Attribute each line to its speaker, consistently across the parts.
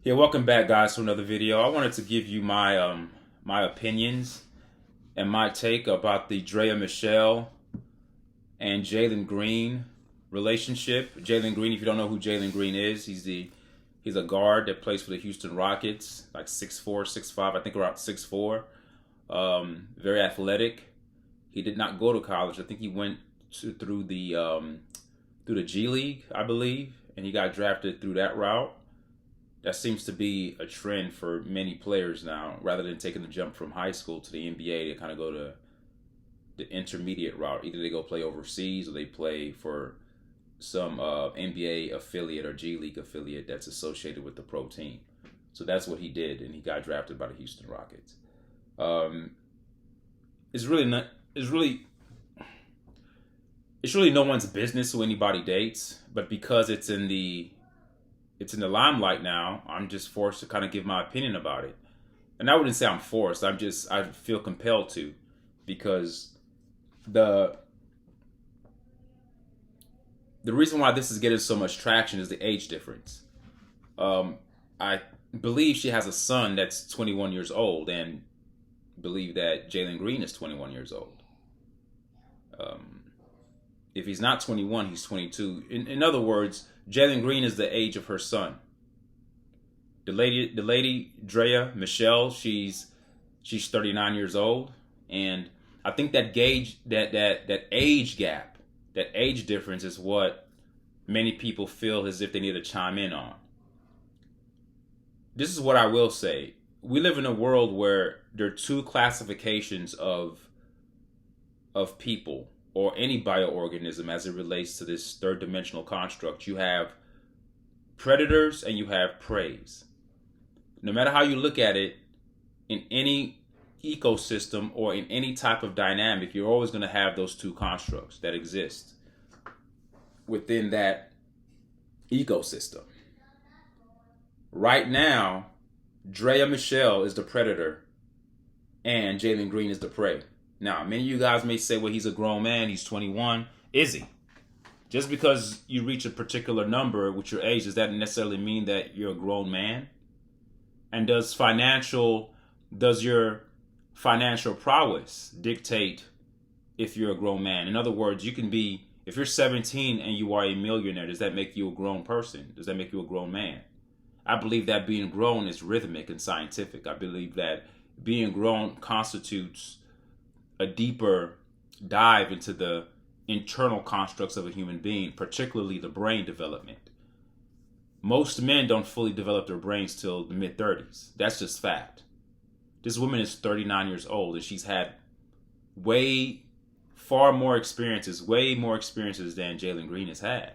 Speaker 1: Yeah, welcome back, guys, to another video. I wanted to give you my opinions and my take about the Draya Michele and Jalen Green relationship. Jalen Green, if you don't know who Jalen Green is, he's a guard that plays for the Houston Rockets, like 6'4", 6'5", I think around 6'4". Very athletic. He did not go to college. I think he went through the G League, I believe, and he got drafted through that route. That seems to be a trend for many players now. Rather than taking the jump from high school to the NBA, they kind of go to the intermediate route. Either they go play overseas or they play for some NBA affiliate or G League affiliate that's associated with the pro team. So that's what he did, and he got drafted by the Houston Rockets. It's really not. It's really no one's business who anybody dates, but because it's in the limelight now, I'm just forced to kind of give my opinion about it. And I wouldn't say I'm forced. I feel compelled to, because the reason why this is getting so much traction is the age difference. I believe she has a son that's 21 years old, and believe that Jalen Green is 21 years old. If he's not 21, he's 22. In other words, Jalen Green is the age of her son. The lady Draya Michele, she's 39 years old, and I think that age gap, that age difference is what many people feel as if they need to chime in on. This is what I will say. We live in a world where there are two classifications of people, or any bioorganism, as it relates to this third dimensional construct. You have predators and you have preys. No matter how you look at it, in any ecosystem or in any type of dynamic, you're always going to have those two constructs that exist within that ecosystem. Right now, Draya Michele is the predator and Jalen Green is the prey. Now, many of you guys may say, well, he's a grown man, he's 21. Is he? Just because you reach a particular number with your age, does that necessarily mean that you're a grown man? And does your financial prowess dictate if you're a grown man? In other words, you can be, if you're 17 and you are a millionaire, does that make you a grown person? Does that make you a grown man? I believe that being grown is rhythmic and scientific. I believe that being grown constitutes a deeper dive into the internal constructs of a human being, particularly the brain development. Most men don't fully develop their brains till the mid-30s. That's just fact. This woman is 39 years old, and she's had way more experiences than Jalen Green has had.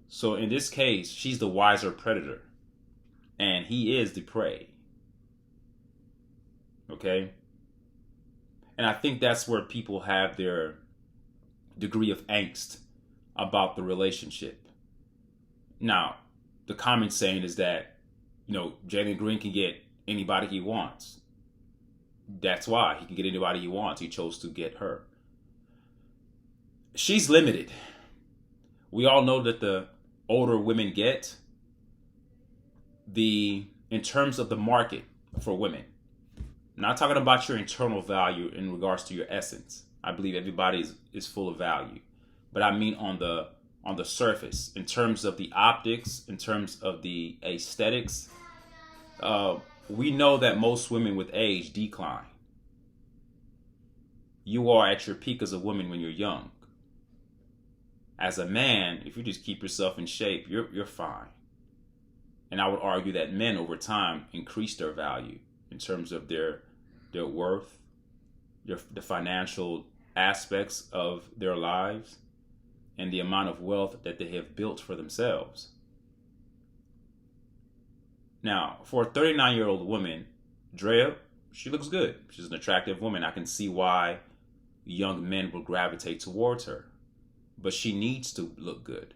Speaker 1: So in this case, she's the wiser predator, and he is the prey. Okay? And I think that's where people have their degree of angst about the relationship. Now, the common saying is that, Jalen Green can get anybody he wants. That's why he can get anybody he wants. He chose to get her. She's limited. We all know that the older women get, in terms of the market for women, I'm not talking about your internal value in regards to your essence. I believe everybody is full of value. But I mean on the surface, in terms of the optics, in terms of the aesthetics, we know that most women with age decline. You are at your peak as a woman when you're young. As a man, if you just keep yourself in shape, you're fine. And I would argue that men over time increase their value in terms of their worth, the financial aspects of their lives, and the amount of wealth that they have built for themselves. Now, for a 39-year-old woman, Draya, she looks good. She's an attractive woman. I can see why young men will gravitate towards her. But she needs to look good.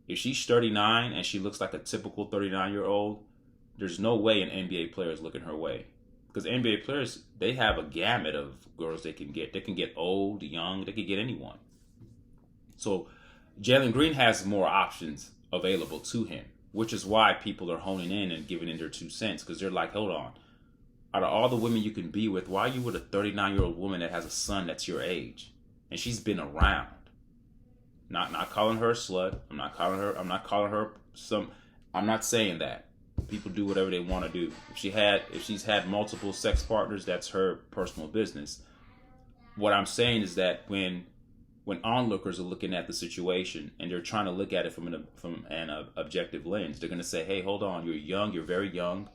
Speaker 1: If she's 39 and she looks like a typical 39-year-old, there's no way an NBA player is looking her way. Because NBA players, they have a gamut of girls they can get. They can get old, young, they can get anyone. So Jalen Green has more options available to him. which is why people are honing in and giving in their 2 cents, because they're like, hold on. Out of all the women you can be with, why are you with a 39-year-old woman that has a son that's your age? And she's been around. Not calling her a slut. I'm not calling her some. I'm not saying that. People do whatever they want to do. If she's had multiple sex partners, that's her personal business. What I'm saying is that when onlookers are looking at the situation and they're trying to look at it from an objective lens, they're going to say, hey, hold on, you're young, you're very young.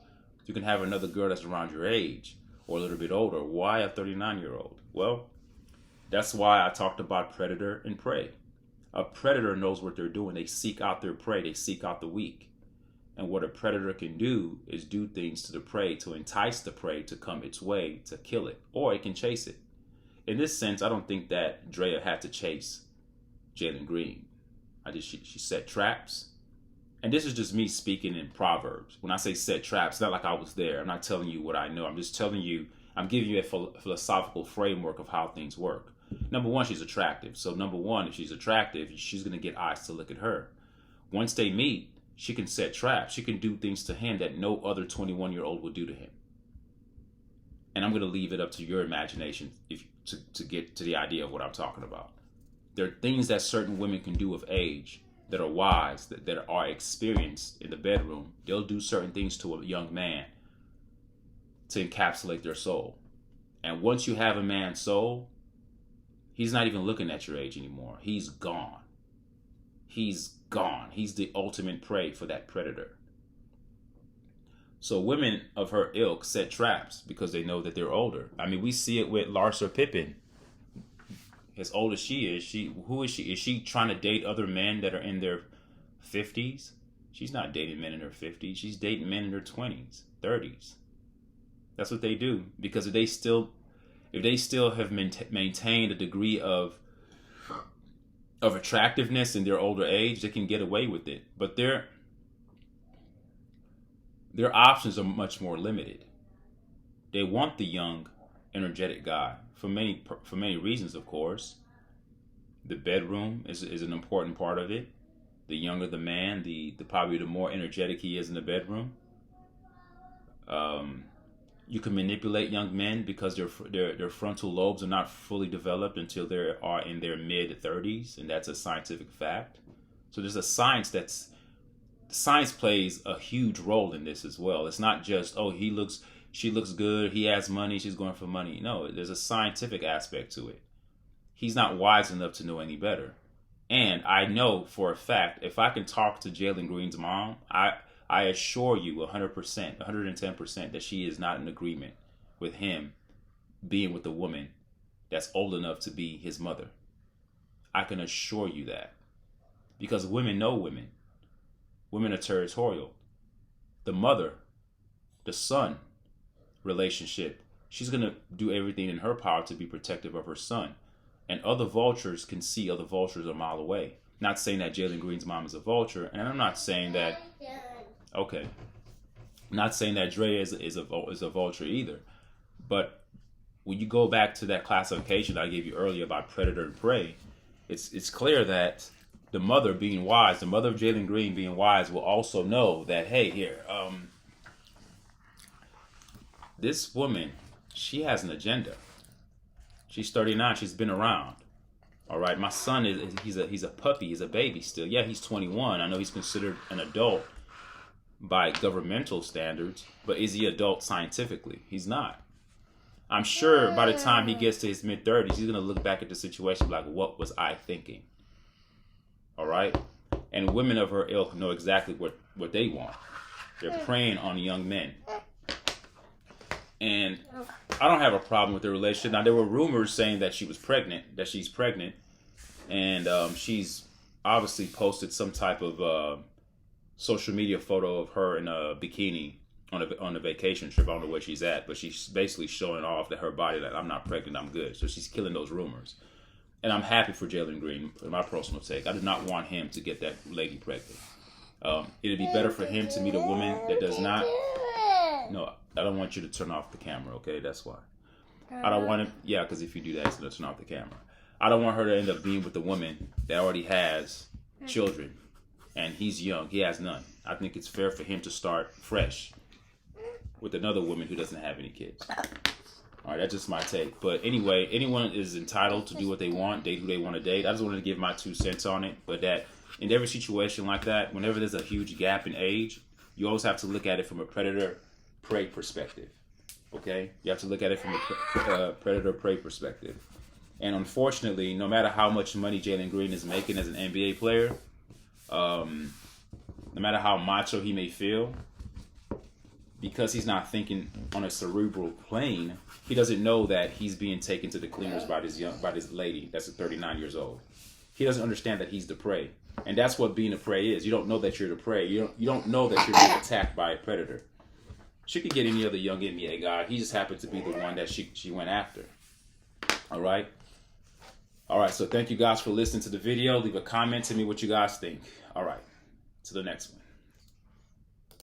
Speaker 1: You can have another girl that's around your age or a little bit older. Why a 39-year-old? Well, that's why I talked about predator and prey. A predator knows what they're doing. They seek out their prey. They seek out the weak. And what a predator can do is do things to the prey to entice the prey to come its way to kill it, or it can chase it. In this sense, I don't think that Draya had to chase Jaleen Green. She set traps. And this is just me speaking in proverbs. When I say set traps, it's not like I was there. I'm not telling you what I know. I'm just telling you, I'm giving you a philosophical framework of how things work. Number one, she's attractive. So number one, if she's attractive, she's going to get eyes to look at her. Once they meet, she can set traps. She can do things to him that no other 21-year-old will do to him. And I'm going to leave it up to your imagination to get to the idea of what I'm talking about. There are things that certain women can do of age that are wise, that are experienced in the bedroom. They'll do certain things to a young man to encapsulate their soul. And once you have a man's soul, he's not even looking at your age anymore. He's gone. He's gone. He's the ultimate prey for that predator. So women of her ilk set traps because they know that they're older. I mean, we see it with Larsa Pippen. As old as she is, who is she? Is she trying to date other men that are in their 50s? She's not dating men in her 50s. She's dating men in their 20s, 30s. That's what they do. Because if they still have maintained a degree of attractiveness in their older age, they can get away with it. But their options are much more limited. They want the young, energetic guy for many reasons, of course. The bedroom is an important part of it. The younger the man, the probably the more energetic he is in the bedroom. You can manipulate young men because their frontal lobes are not fully developed until they are in their mid-30s, and that's a scientific fact. So there's a science science plays a huge role in this as well. It's not just, she looks good, he has money, she's going for money. No, there's a scientific aspect to it. He's not wise enough to know any better. And I know for a fact, if I can talk to Jaleen Green's mom, I assure you 100%, 110% that she is not in agreement with him being with a woman that's old enough to be his mother. I can assure you that. Because women know women. Women are territorial. The mother, the son relationship, she's going to do everything in her power to be protective of her son. And other vultures can see other vultures a mile away. Not saying that Jaleen Green's mom is a vulture, and I'm not saying that. Okay, not saying that Draya is a vulture either. But when you go back to that classification I gave you earlier about predator and prey, it's clear that the mother being wise, the mother of Jaleen Green being wise, will also know that, hey, here, this woman, she has an agenda. She's 39. She's been around. All right. My son he's a puppy. He's a baby still. Yeah, he's 21. I know he's considered an adult by governmental standards, but is he adult scientifically? He's not. I'm sure by the time he gets to his mid-30s, he's going to look back at the situation like, what was I thinking? All right. And women of her ilk know exactly what they want. They're preying on young men. And I don't have a problem with the relationship. Now, there were rumors saying that she's pregnant, and she's obviously posted some type of social media photo of her in a bikini on a vacation trip. I don't know where she's at, but she's basically showing off that her body, that I'm not pregnant, I'm good. So she's killing those rumors. And I'm happy for Jaleen Green, in my personal take. I do not want him to get that lady pregnant. It'd be better for him to meet a woman that does not. No, I don't want you to turn off the camera, okay? That's why. I don't want him. Yeah, because if you do that, it's going to turn off the camera. I don't want her to end up being with a woman that already has children, and he's young. He has none. I think it's fair for him to start fresh with another woman who doesn't have any kids. All right, that's just my take. But anyway, anyone is entitled to do what they want, date who they want to date. I just wanted to give my 2 cents on it. But that in every situation like that, whenever there's a huge gap in age, you always have to look at it from a predator-prey perspective. Okay? You have to look at it from a predator-prey perspective. And unfortunately, no matter how much money Jaleen Green is making as an NBA player, no matter how macho he may feel, because he's not thinking on a cerebral plane, he doesn't know that he's being taken to the cleaners by this lady that's 39 years old. He doesn't understand that he's the prey. And that's what being a prey is. You don't know that you're the prey. You don't know that you're being attacked by a predator. She could get any other young NBA guy. He just happened to be the one that she went after. All right? All right, so thank you guys for listening to the video. Leave a comment to me what you guys think. All right, to the next one.